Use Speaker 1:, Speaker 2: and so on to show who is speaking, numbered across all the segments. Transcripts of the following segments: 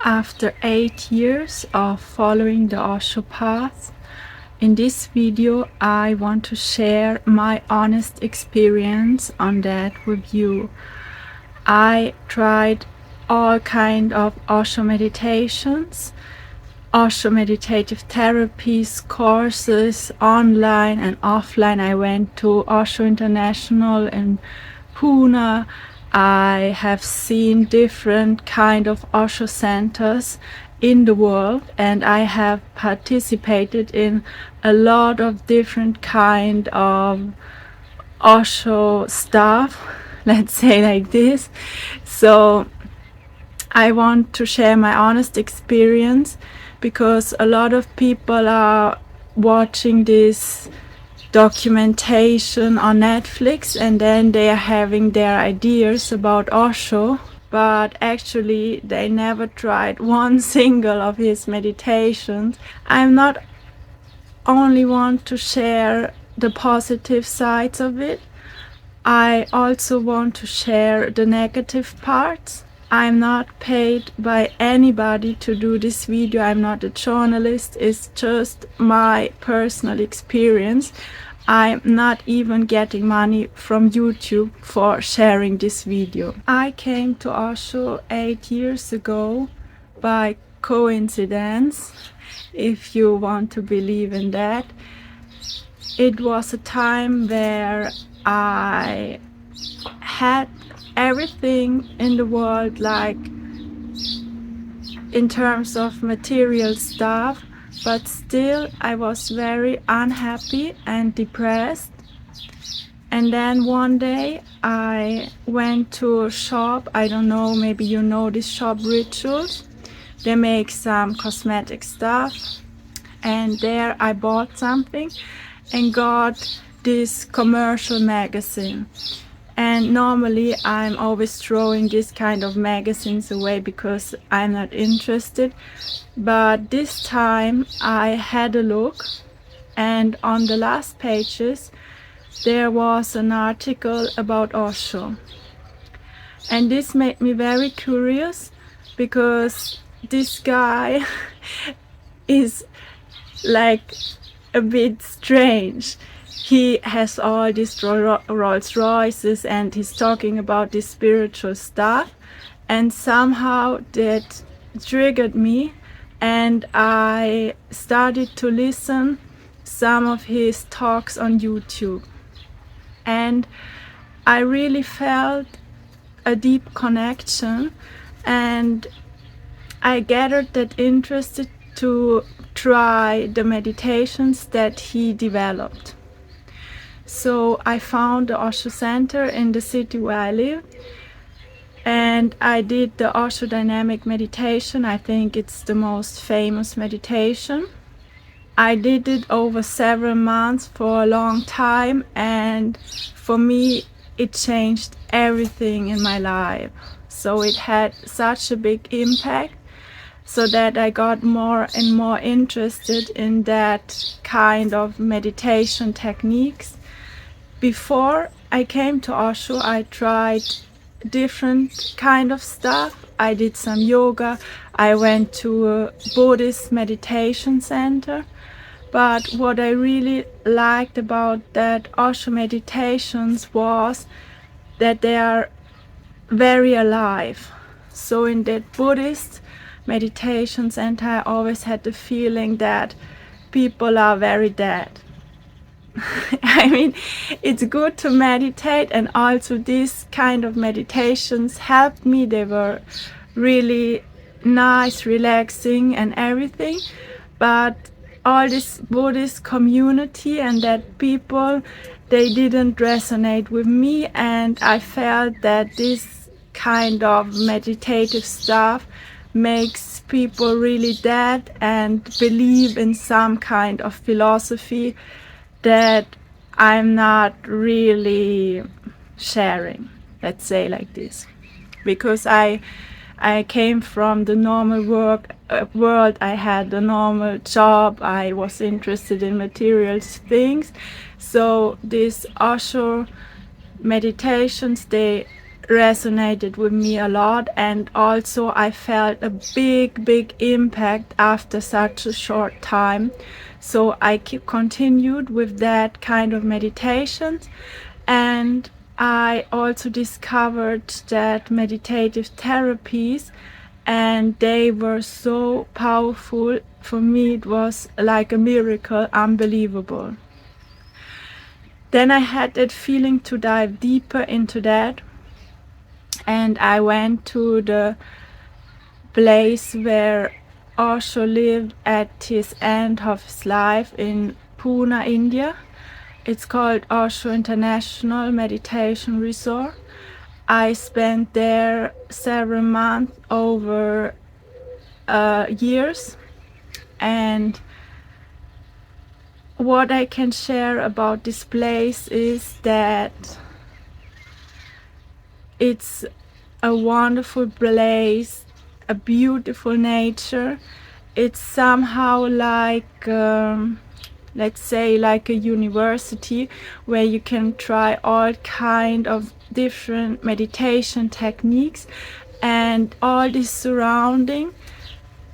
Speaker 1: After 8 years of following the Osho path, in this video I want to share my honest experience on that with you. I tried all kind of Osho meditations, Osho meditative therapies, courses, online and offline. I went to Osho International in Pune. I have seen different kind of Osho Centers in the world, and I have participated in a lot of different kind of Osho stuff, let's say like this. So I want to share my honest experience, because a lot of people are watching this documentation on Netflix and then they are having their ideas about Osho, but actually they never tried one single of his meditations. I'm not only want to share the positive sides of it, I also want to share the negative parts. I'm not paid by anybody to do this video. I'm not a journalist. It's just my personal experience. I'm not even getting money from YouTube for sharing this video. I came to Osho 8 years ago by coincidence, if you want to believe in that. It was a time where I had everything in the world, like in terms of material stuff, but still I was very unhappy and depressed. And then one day I went to a shop. I don't know, maybe you know this shop, Rituals. They make some cosmetic stuff, and there I bought something and got this commercial magazine. And normally I'm always throwing this kind of magazines away because I'm not interested. But this time I had a look, and on the last pages there was an article about Osho. And this made me very curious, because this guy is like a bit strange. He has all these Rolls Royces and he's talking about this spiritual stuff, and somehow that triggered me, and I started to listen some of his talks on YouTube, and I really felt a deep connection, and I gathered that interested to try the meditations that he developed. So I found the Osho Center in the city where I live, and I did the Osho Dynamic Meditation. I think it's the most famous meditation. I did it over several months for a long time, and for me it changed everything in my life. So it had such a big impact, so that I got more and more interested in that kind of meditation techniques. Before I came to Osho, I tried different kind of stuff. I did some yoga. I went to a Buddhist meditation center. But what I really liked about that Osho meditations was that they are very alive. So in that Buddhist meditation center, I always had the feeling that people are very dead. I mean, it's good to meditate, and also these kind of meditations helped me. They were really nice, relaxing and everything, but all this Buddhist community and that people, they didn't resonate with me, and I felt that this kind of meditative stuff makes people really dead and believe in some kind of philosophy that I'm not really sharing, let's say like this. Because I came from the normal world. I had a normal job. I was interested in material things. So these Osho meditations, they resonated with me a lot, and also I felt a big impact after such a short time. So I continued with that kind of meditations, and I also discovered that meditative therapies, and they were so powerful. For me it was like a miracle, unbelievable. Then I had that feeling to dive deeper into that, and I went to the place where Osho lived at his end of his life in Pune, India. It's called Osho International Meditation Resort. I spent there several months, over years, and what I can share about this place is that it's a wonderful place, a beautiful nature. It's somehow like, let's say, like a university where you can try all kind of different meditation techniques, and all this surrounding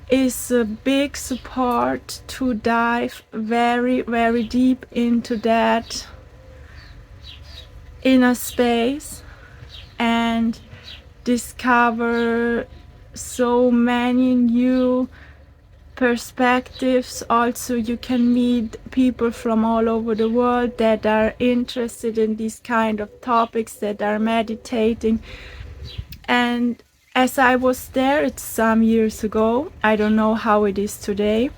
Speaker 1: is a big support to dive very deep into that inner space and discover so many new perspectives. Also, you can meet people from all over the world that are interested in these kind of topics, that are meditating. And as I was there, it's some years ago, I don't know how it is today,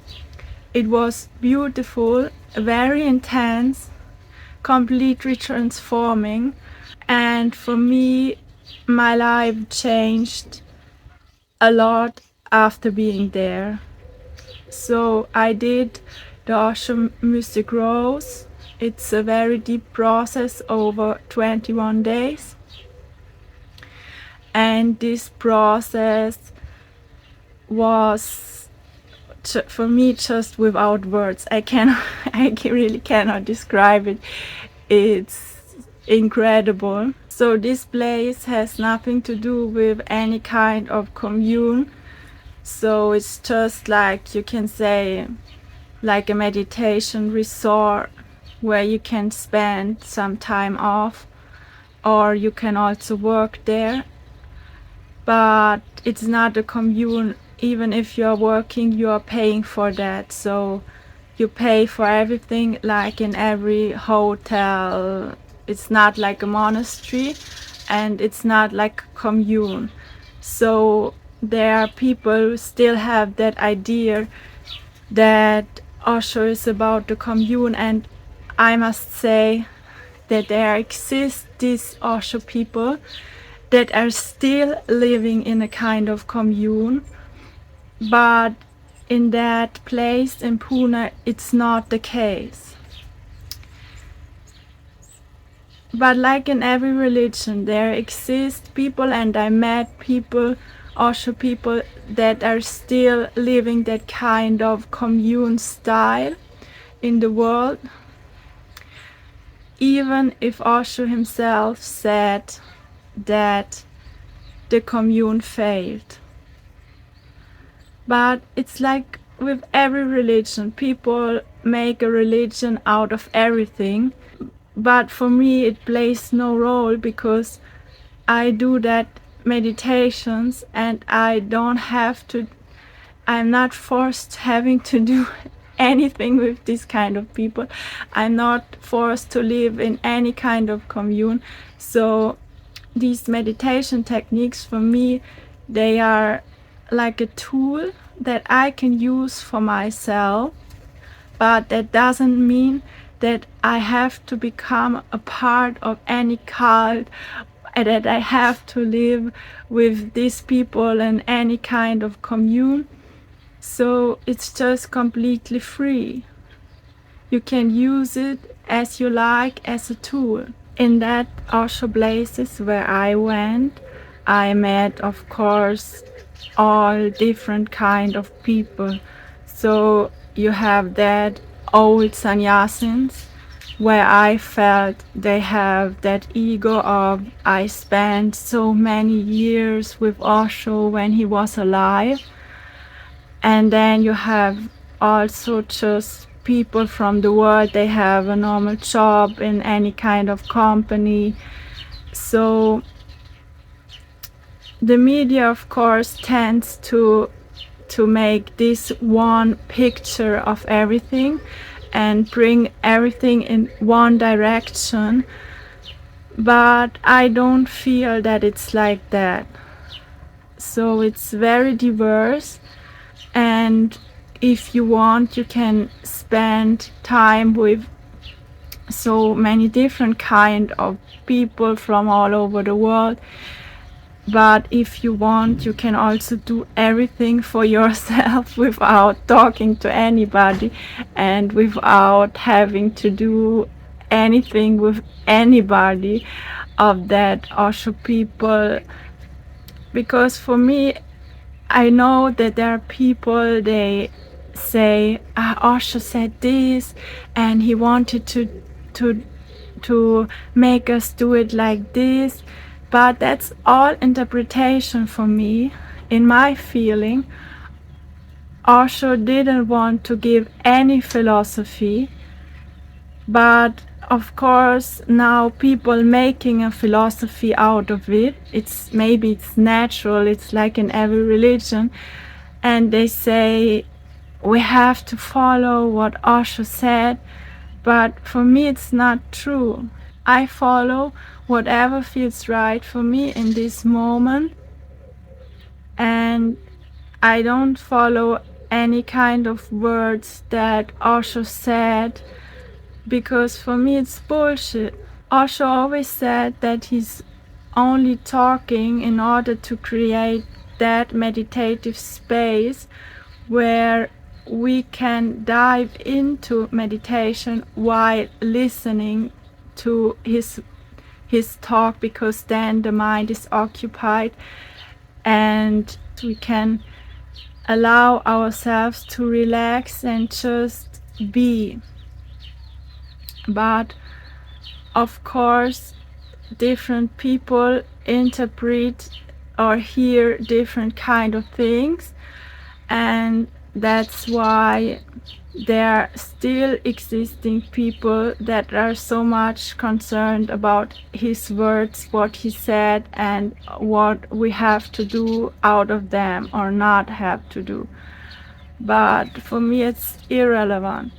Speaker 1: it was beautiful, very intense, completely transforming. And for me, my life changed a lot after being there. So I did the Osho Mystic Rose. It's a very deep process over 21 days. And this process was, for me, just without words. I really cannot describe it. It's incredible. So this place has nothing to do with any kind of commune. So it's just like, you can say, like a meditation resort where you can spend some time off, or you can also work there. But it's not a commune. Even if you're working, you're paying for that. So you pay for everything, like in every hotel. It's not like a monastery, and it's not like a commune. So there are people who still have that idea that Osho is about the commune, and I must say that there exist these Osho people that are still living in a kind of commune, but in that place in Pune it's not the case. But like in every religion, there exist people, and I met people, Osho people, that are still living that kind of commune style in the world, even if Osho himself said that the commune failed. But it's like with every religion, people make a religion out of everything. But for me it plays no role, because I do that meditations, and I'm not forced having to do anything with this kind of people. I'm not forced to live in any kind of commune. So these meditation techniques, for me, they are like a tool that I can use for myself, but that doesn't mean that I have to become a part of any cult, that I have to live with these people in any kind of commune. So it's just completely free. You can use it as you like, as a tool. In that Osho places where I went, I met, of course, all different kind of people. So you have that old sannyasins where I felt they have that ego of I spent so many years with Osho when he was alive. And then you have also just people from the world, they have a normal job in any kind of company. So the media, of course, tends to make this one picture of everything and bring everything in one direction. But I don't feel that it's like that. So it's very diverse, and if you want, you can spend time with so many different kind of people from all over the world. But if you want, you can also do everything for yourself without talking to anybody and without having to do anything with anybody of that Osho people. Because for me, I know that there are people, they say, Osho said this and he wanted to make us do it like this. But that's all interpretation for me. In my feeling, Osho didn't want to give any philosophy, but of course now people making a philosophy out of it. Maybe it's natural, it's like in every religion, and they say we have to follow what Osho said, but for me it's not true. I follow whatever feels right for me in this moment, and I don't follow any kind of words that Osho said, because for me it's bullshit. Osho always said that he's only talking in order to create that meditative space where we can dive into meditation while listening to his talk, because then the mind is occupied and we can allow ourselves to relax and just be. But of course, different people interpret or hear different kind of things, and that's why there are still existing people that are so much concerned about his words, what he said, and what we have to do out of them or not have to do. But for me it's irrelevant.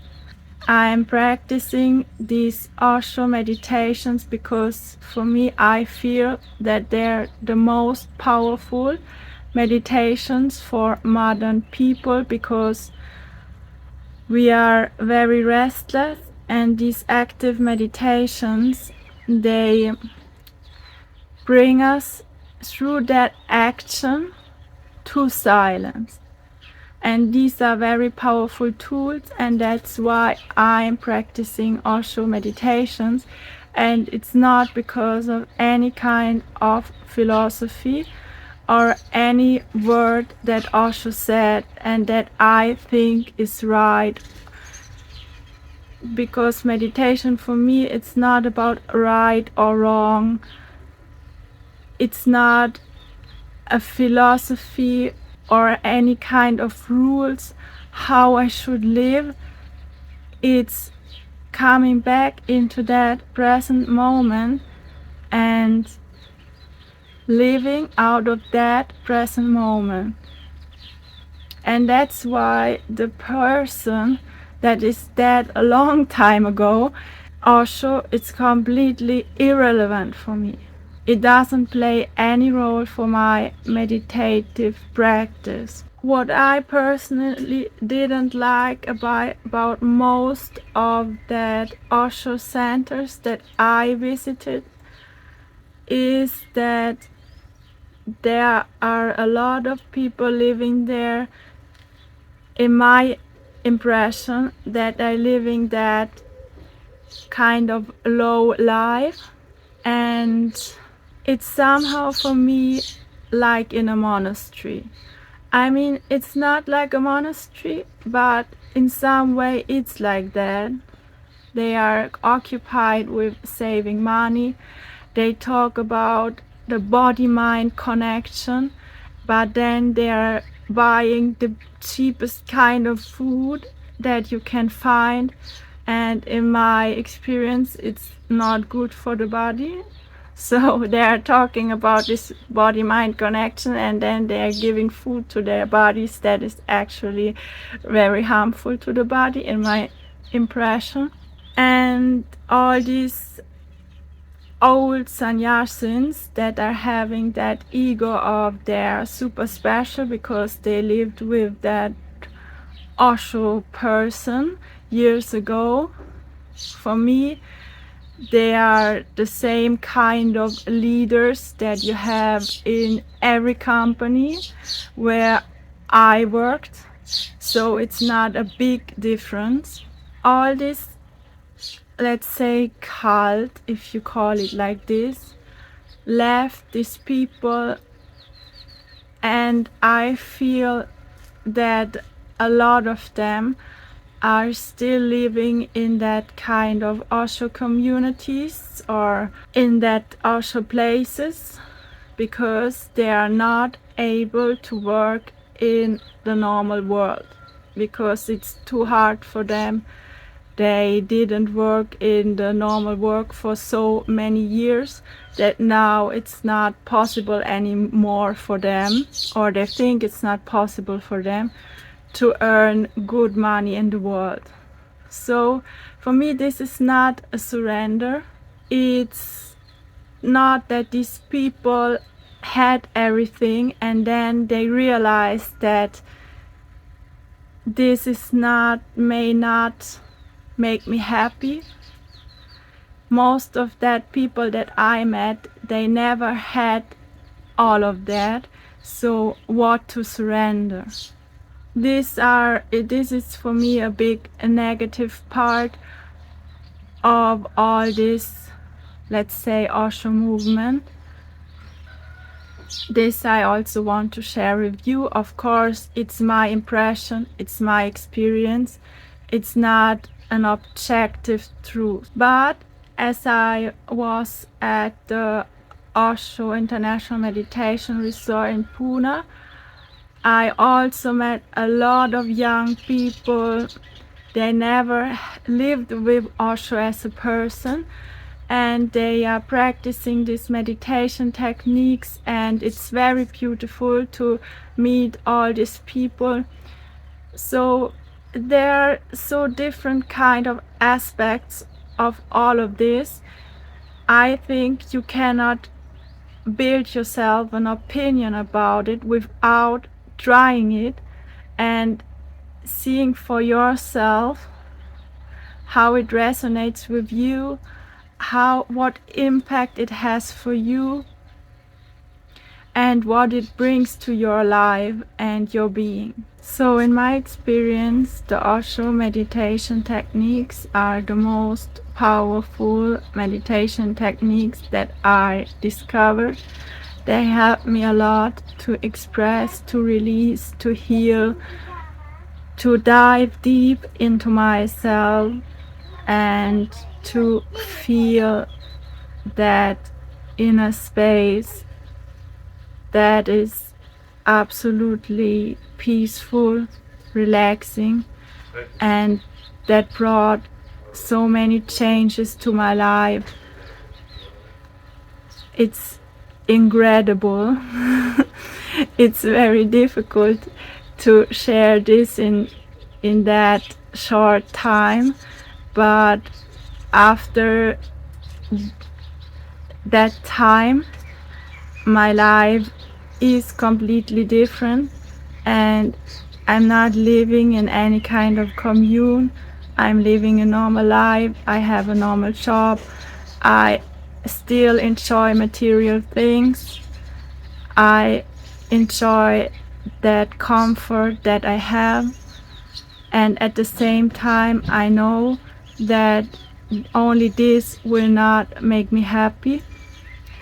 Speaker 1: I'm practicing these Osho meditations because for me I feel that they're the most powerful meditations for modern people, because we are very restless, and these active meditations, they bring us through that action to silence. And these are very powerful tools, and that's why I'm practicing Osho meditations. And it's not because of any kind of philosophy or any word that Osho said and that I think is right. Because meditation for me, it's not about right or wrong. It's not a philosophy or any kind of rules how I should live. It's coming back into that present moment and living out of that present moment. And that's why the person that is dead a long time ago, Osho, it's completely irrelevant for me. It doesn't play any role for my meditative practice. What I personally didn't like about most of that Osho centers that I visited is that there are a lot of people living there, in my impression, that are living that kind of low life, and it's somehow for me like in a monastery. I mean, it's not like a monastery, but in some way it's like that, They are occupied with saving money. They talk about the body-mind connection, but then they are buying the cheapest kind of food that you can find, and in my experience it's not good for the body. So they are talking about this body-mind connection, and then they are giving food to their bodies that is actually very harmful to the body, in my impression. And all these old sannyasins that are having that ego of they're super special because they lived with that Osho person years ago. For me, they are the same kind of leaders that you have in every company where I worked. So it's not a big difference. All this, let's say, cult, if you call it like this, left these people, and I feel that a lot of them are still living in that kind of Osho communities or in that Osho places because they are not able to work in the normal world because it's too hard for them. They didn't work in the normal work for so many years that now it's not possible anymore for them, or they think it's not possible for them to earn good money in the world. So for me, this is not a surrender. It's not that these people had everything and then they realized that this is not, may not make me happy. Most of that people that I met, they never had all of that. So what to surrender? This is for me a big negative part of all this, let's say, Osho movement. This I also want to share with you. Of course, it's my impression, it's my experience. It's not an objective truth. But as I was at the Osho International Meditation Resort in Pune, I also met a lot of young people. They never lived with Osho as a person, and they are practicing these meditation techniques, and it's very beautiful to meet all these people. So there are so different kind of aspects of all of this. I think you cannot build yourself an opinion about it without trying it and seeing for yourself how it resonates with you, what impact it has for you, and what it brings to your life and your being. So in my experience, the Osho meditation techniques are the most powerful meditation techniques that I discovered. They help me a lot to express, to release, to heal, to dive deep into myself and to feel that inner space that is absolutely peaceful, relaxing, and that brought so many changes to my life. It's incredible. It's very difficult to share this in that short time, but after that time my life is completely different, and I'm not living in any kind of commune. I'm living a normal life. I have a normal job. I still enjoy material things. I enjoy that comfort that I have, and at the same time I know that only this will not make me happy.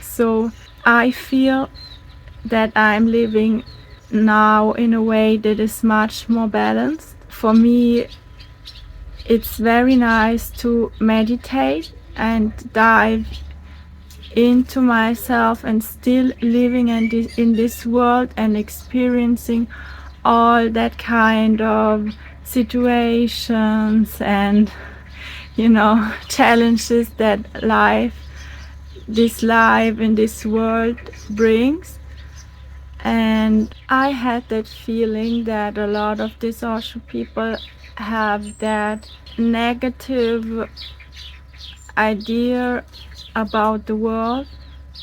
Speaker 1: So I feel that I'm living now in a way that is much more balanced. For me, it's very nice to meditate and dive into myself and still living in this world and experiencing all that kind of situations and challenges that life in this world brings. And I had that feeling that a lot of these Osho people have that negative idea about the world,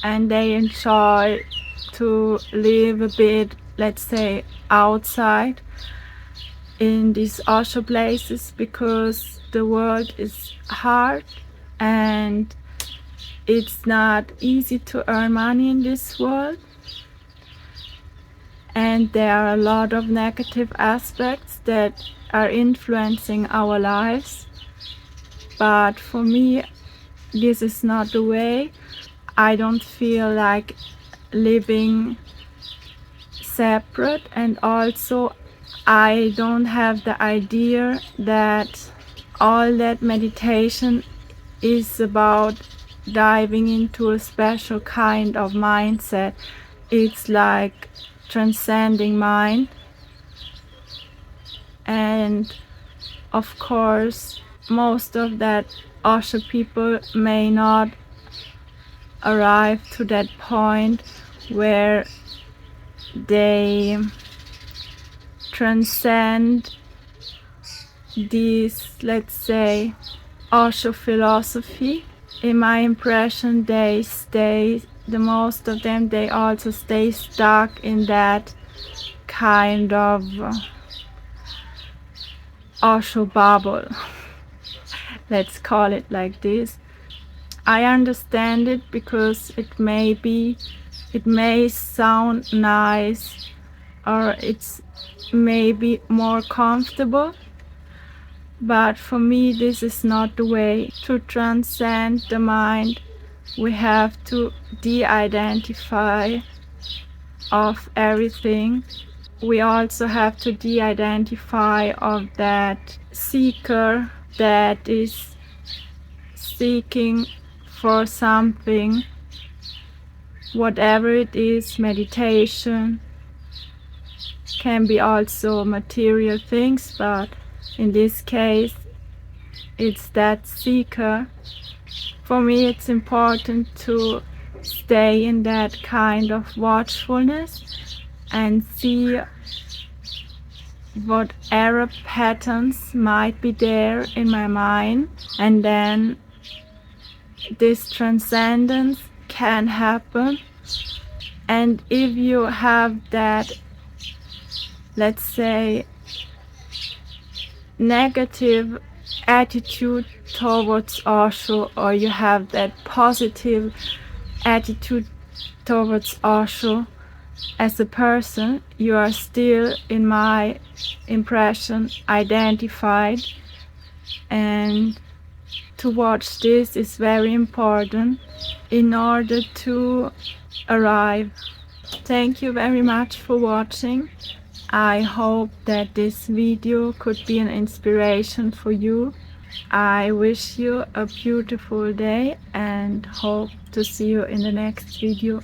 Speaker 1: and they enjoy to live a bit, let's say, outside in these Osho places, because the world is hard and it's not easy to earn money in this world, and there are a lot of negative aspects that are influencing our lives. But for me, this is not the way. I don't feel like living separate, and also I don't have the idea that all that meditation is about diving into a special kind of mindset. It's like transcending mind, and of course most of that Osho people may not arrive to that point where they transcend this, let's say, Osho philosophy. In my impression, the most of them, they also stay stuck in that kind of Osho bubble. Let's call it like this. I understand it because it may sound nice, or it's maybe more comfortable, but for me this is not the way. To transcend the mind, we have to de-identify of everything. We also have to de-identify of that seeker that is seeking for something, whatever it is. Meditation can be also material things, but in this case it's that seeker. For me, it's important to stay in that kind of watchfulness and see what error patterns might be there in my mind, and then this transcendence can happen. And if you have that, let's say, negative attitude towards Osho, or you have that positive attitude towards Osho as a person, you are still, in my impression, identified. And to watch this is very important in order to arrive. Thank you very much for watching. I hope that this video could be an inspiration for you. I wish you a beautiful day and hope to see you in the next video.